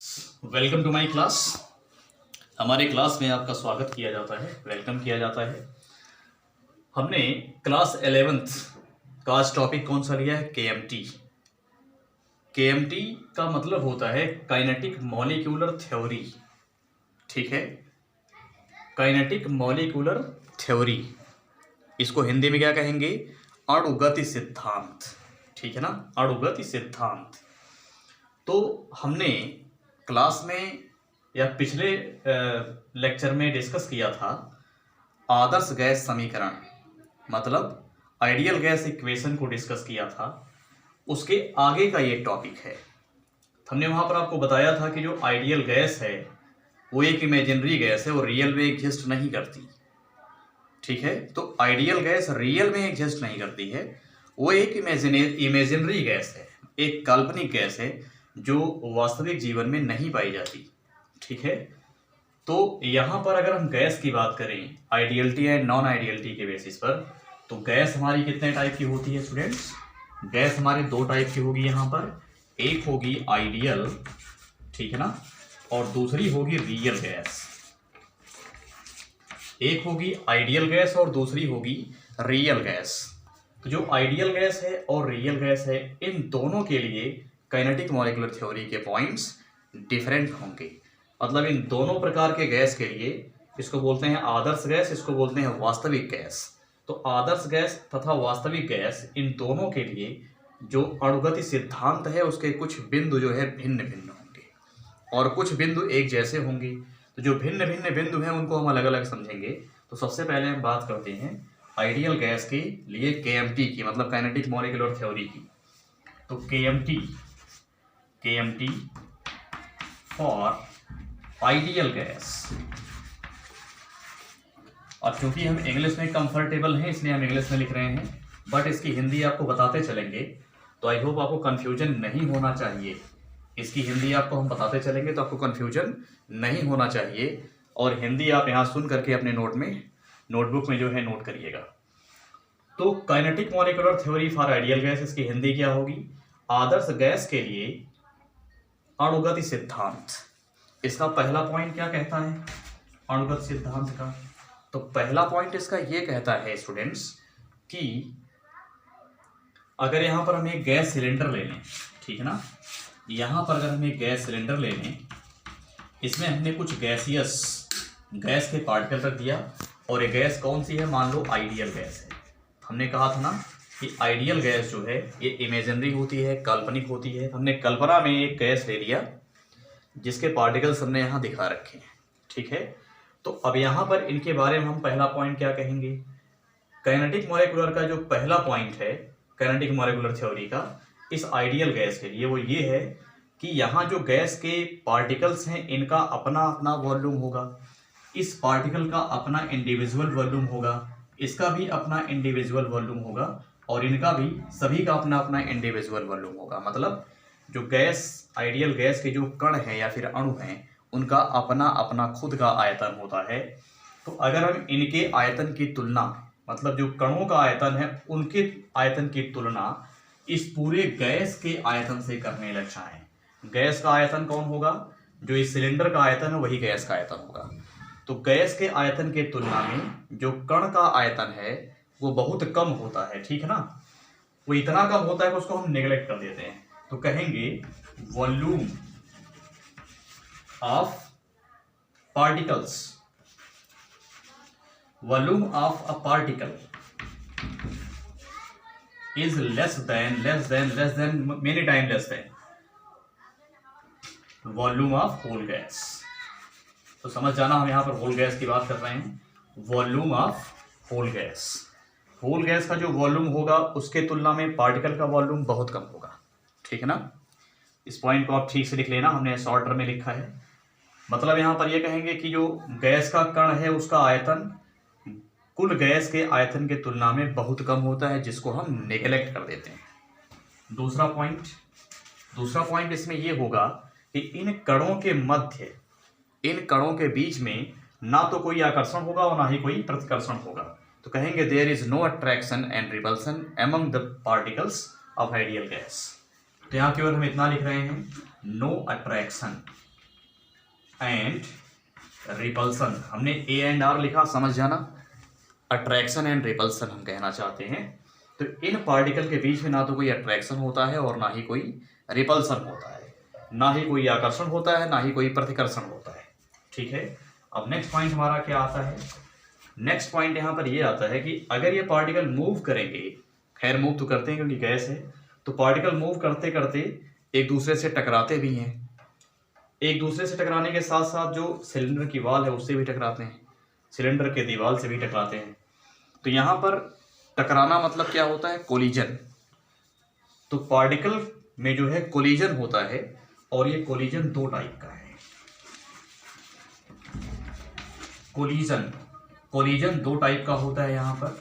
Welcome to my class. हमारे class में आपका स्वागत किया जाता है, वेलकम किया जाता है। हमने क्लास 11th का आज टॉपिक कौन सा लिया है? केएमटी। केएमटी का मतलब होता है काइनेटिक मॉलिक्यूलर थ्योरी। ठीक है, काइनेटिक मॉलिक्यूलर थ्योरी, इसको हिंदी में क्या कहेंगे? अणुगति सिद्धांत। ठीक है ना, अणुगति सिद्धांत। तो हमने क्लास में या पिछले लेक्चर में डिस्कस किया था आदर्श गैस समीकरण, मतलब आइडियल गैस इक्वेशन को डिस्कस किया था। उसके आगे का ये टॉपिक है। हमने वहां पर आपको बताया था कि जो आइडियल गैस है वो एक इमेजिनरी गैस है और रियल में एग्जिस्ट नहीं करती। ठीक है, तो आइडियल गैस रियल में एग्जिस्ट नहीं करती है, वो एक इमेजिनरी गैस है, एक काल्पनिक गैस है जो वास्तविक जीवन में नहीं पाई जाती। ठीक है, तो यहाँ पर अगर हम गैस की बात करें आइडियलिटी एंड नॉन आइडियलिटी के बेसिस पर, तो गैस हमारी कितने टाइप की होती है स्टूडेंट्स? गैस हमारे दो टाइप की होगी यहाँ पर, एक होगी आइडियल, ठीक है ना, और दूसरी होगी रियल गैस। एक होगी आइडियल गैस और दूसरी होगी रियल गैस। तो जो आइडियल गैस है और रियल गैस है, इन दोनों के लिए काइनेटिक मॉलिक्यूलर थ्योरी के पॉइंट्स डिफरेंट होंगे। मतलब इन दोनों प्रकार के गैस के लिए, इसको बोलते हैं आदर्श गैस, इसको बोलते हैं वास्तविक गैस। तो आदर्श गैस तथा वास्तविक गैस, इन दोनों के लिए जो अणुगति सिद्धांत है उसके कुछ बिंदु जो है भिन्न भिन्न होंगे और कुछ बिंदु एक जैसे होंगे। तो जो भिन्न भिन्न बिंदु हैं उनको हम अलग अलग समझेंगे। तो सबसे पहले हम बात करते हैं आइडियल गैस के लिए केएमटी की, मतलब काइनेटिक मॉलिक्यूलर थ्योरी की। तो केएमटी फॉर आइडियल गैस। और क्योंकि हम इंग्लिश में कंफर्टेबल हैं इसलिए हम इंग्लिश में लिख रहे हैं, बट इसकी हिंदी आपको बताते चलेंगे तो आई होप आपको कंफ्यूजन नहीं होना चाहिए। इसकी हिंदी आपको हम बताते चलेंगे तो आपको कंफ्यूजन नहीं होना चाहिए, और हिंदी आप यहाँ सुन करके अपने नोटबुक में जो है नोट करिएगा। तो kinetic molecular theory for ideal gas, इसकी हिंदी क्या होगी? आदर्श गैस के लिए अणुगति सिद्धांत। इसका पहला पॉइंट क्या कहता है अणुगति सिद्धांत का? तो पहला पॉइंट इसका ये कहता है स्टूडेंट्स कि अगर यहां पर हम एक गैस सिलेंडर ले लें, ठीक है ना, यहां पर अगर हम एक गैस सिलेंडर ले लें, इसमें हमने कुछ गैस के पार्टिकल रख दिया, और ये गैस कौन सी है? मान लो आइडियल गैस है। हमने कहा था ना कि आइडियल गैस जो है ये इमेजिनरी होती है, काल्पनिक होती है। हमने कल्पना में एक गैस ले लिया जिसके पार्टिकल्स हमने यहाँ दिखा रखे हैं। ठीक है, तो अब यहाँ पर इनके बारे में हम पहला पॉइंट क्या कहेंगे? काइनेटिक मॉलिक्यूलर का जो पहला पॉइंट है काइनेटिक मॉलिक्यूलर थ्योरी का इस आइडियल गैस के लिए, वो ये है कि यहाँ जो गैस के पार्टिकल्स हैं इनका अपना अपना वॉल्यूम होगा, इस पार्टिकल का अपना इंडिविजुअल वॉल्यूम होगा, इसका भी अपना इंडिविजुअल वॉल्यूम होगा, और इनका भी सभी का अपना अपना इंडिविजुअल वॉल्यूम होगा। मतलब जो गैस आइडियल गैस के जो कण हैं या फिर अणु हैं उनका अपना अपना खुद का आयतन होता है। तो अगर हम इनके आयतन की तुलना, मतलब जो कणों का आयतन है उनके आयतन की तुलना इस पूरे गैस के आयतन से करने लग जाएं, गैस का आयतन कौन होगा? जो इस सिलेंडर का आयतन है वही गैस का आयतन होगा। तो गैस के आयतन के तुलना में जो कण का आयतन है वो बहुत कम होता है। ठीक है ना, वो इतना कम होता है कि उसको हम नेग्लेक्ट कर देते हैं। तो कहेंगे volume of particles, volume of a particle is less than many time less than volume of whole gas. तो समझ जाना, हम यहाँ पर होल गैस की बात कर रहे हैं। Volume of whole gas, whole gas का जो वॉल्यूम होगा उसके तुलना में पार्टिकल का वॉल्यूम बहुत कम होगा। ठीक है ना, इस पॉइंट को आप ठीक से लिख लेना, हमने शॉर्टर में लिखा है। मतलब यहाँ पर ये कहेंगे कि जो गैस का कण है उसका आयतन कुल गैस के आयतन के तुलना में बहुत कम होता है, जिसको हम नेग्लेक्ट कर देते हैं। दूसरा पॉइंट इसमें ये होगा कि इन कणों के मध्य, इन कणों के बीच में ना तो कोई आकर्षण होगा और ना ही कोई प्रतिकर्षण होगा। तो कहेंगे there is no attraction and repulsion among the particles of ideal gas. तो यहाँ केवल हम इतना लिख रहे हैं, नो अट्रैक्शन एंड रिपल्सन। हमने ए एंड आर लिखा, समझ जाना। अट्रैक्शन एंड रिपल्सन हम कहना चाहते हैं। तो इन पार्टिकल के बीच में ना तो कोई अट्रैक्शन होता है और ना ही कोई रिपल्सन होता है, ना ही कोई आकर्षण होता है, ना ही कोई प्रतिकर्षण होता है। ठीक है। अब नेक्स्ट पॉइंट हमारा क्या आता है? नेक्स्ट पॉइंट यहाँ पर ये आता है कि अगर ये पार्टिकल मूव करेंगे, खैर मूव तो करते हैं क्योंकि गैस है, तो पार्टिकल मूव करते करते एक दूसरे से टकराते भी हैं। एक दूसरे से टकराने के साथ साथ जो सिलेंडर की वॉल है उससे भी टकराते हैं, सिलेंडर के दीवार से भी टकराते हैं। तो यहाँ पर टकराना मतलब क्या होता है? कोलिजन। तो पार्टिकल में जो है कोलिजन होता है, और ये कोलिजन दो टाइप का है। कोलिजन दो टाइप का होता है यहाँ पर,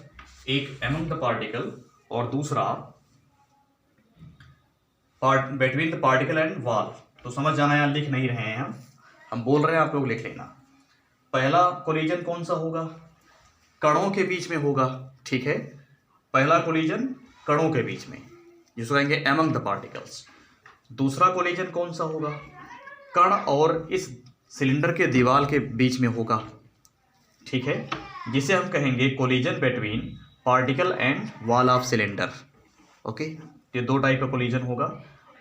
एक एमंग द पार्टिकल और दूसरा between the particle and wall. तो समझ जाना, यार लिख नहीं रहे हैं हम बोल रहे हैं, आप लोग लिख लेना। पहला कोलिजन कौन सा होगा? कणों के बीच में होगा। ठीक है, पहला कोलिजन कणों के बीच में, जिसको कहेंगे एमंग द पार्टिकल्स। दूसरा कोलिजन कौन सा होगा? कण और इस सिलेंडर के दीवार के बीच में होगा। ठीक है, जिसे हम कहेंगे collision between particle and wall of cylinder. Okay, ये दो टाइप का कोलिजन होगा,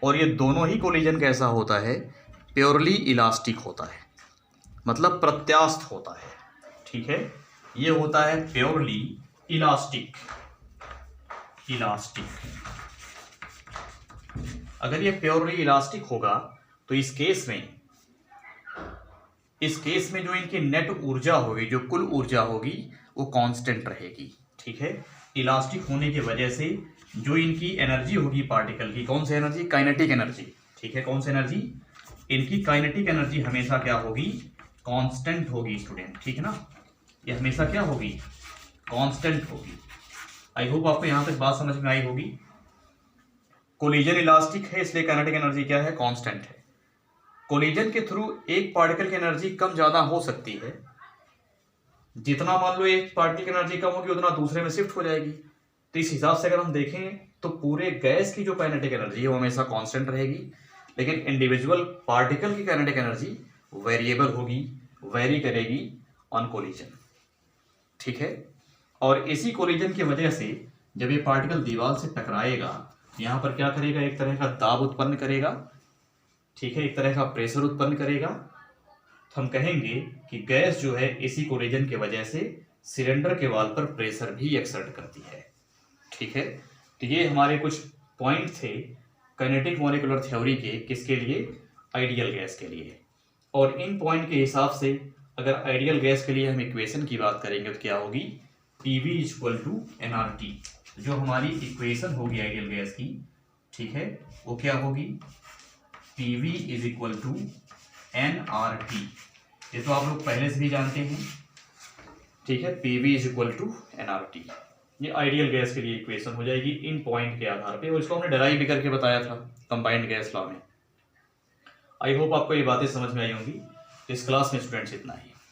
और ये दोनों ही कोलिजन कैसा होता है? प्योरली इलास्टिक होता है, मतलब प्रत्यास्थ होता है। ठीक है, ये होता है प्योरली इलास्टिक। अगर ये प्योरली इलास्टिक होगा तो इस केस में जो इनकी नेट ऊर्जा होगी, जो कुल ऊर्जा होगी, वो कांस्टेंट रहेगी। ठीक है, इलास्टिक होने की वजह से जो इनकी एनर्जी होगी पार्टिकल की, कौन सी एनर्जी? Kinetic energy. ठीक है, कौन सी एनर्जी? इनकी काइनेटिक एनर्जी हमेशा क्या होगी? कांस्टेंट होगी स्टूडेंट। ठीक है ना, ये हमेशा क्या होगी? कांस्टेंट होगी। आई होप आपको यहां तक बात समझ में आई होगी। कोलिजन इलास्टिक है, इसलिए काइनेटिक एनर्जी क्या है? कांस्टेंट है। कोलिजन के थ्रू एक पार्टिकल की एनर्जी कम ज्यादा हो सकती है। जितना मान लो एक पार्टिकल की एनर्जी कम होगी, उतना दूसरे में शिफ्ट हो जाएगी। तो इस हिसाब से अगर हम देखें तो पूरे गैस की जो काइनेटिक एनर्जी है वो हमेशा कांस्टेंट रहेगी, लेकिन इंडिविजुअल पार्टिकल की काइनेटिक एनर्जी वेरिएबल होगी, वेरी करेगी ऑन कोलिजन। ठीक है, और इसी कोलिजन की वजह से जब ये पार्टिकल दीवार से टकराएगा, यहाँ पर क्या करेगा? एक तरह का दाब उत्पन्न करेगा। ठीक है, एक तरह का प्रेशर उत्पन्न करेगा। तो हम कहेंगे कि गैस जो है इसी कोलिजन की वजह से सिलेंडर के वाल पर प्रेशर भी एक्सर्ट करती है। ठीक है, तो ये हमारे कुछ पॉइंट थे काइनेटिक मॉलिक्यूलर थ्योरी के, किसके लिए? आइडियल गैस के लिए। और इन पॉइंट के हिसाब से अगर आइडियल गैस के लिए हम इक्वेशन की बात करेंगे तो क्या होगी? PV = nRT। जो हमारी इक्वेशन होगी आइडियल गैस की, ठीक है, वो क्या होगी? PV = nRT। ये तो आप लोग पहले से भी जानते हैं। ठीक है, PV = nRT। ये आइडियल गैस के लिए इक्वेशन हो जाएगी इन पॉइंट के आधार पे, और इसको हमने डेराइव भी करके बताया था कंबाइंड गैस लॉ में। आई होप आपको ये बातें समझ में आई होंगी। इस क्लास में स्टूडेंट्स इतना ही।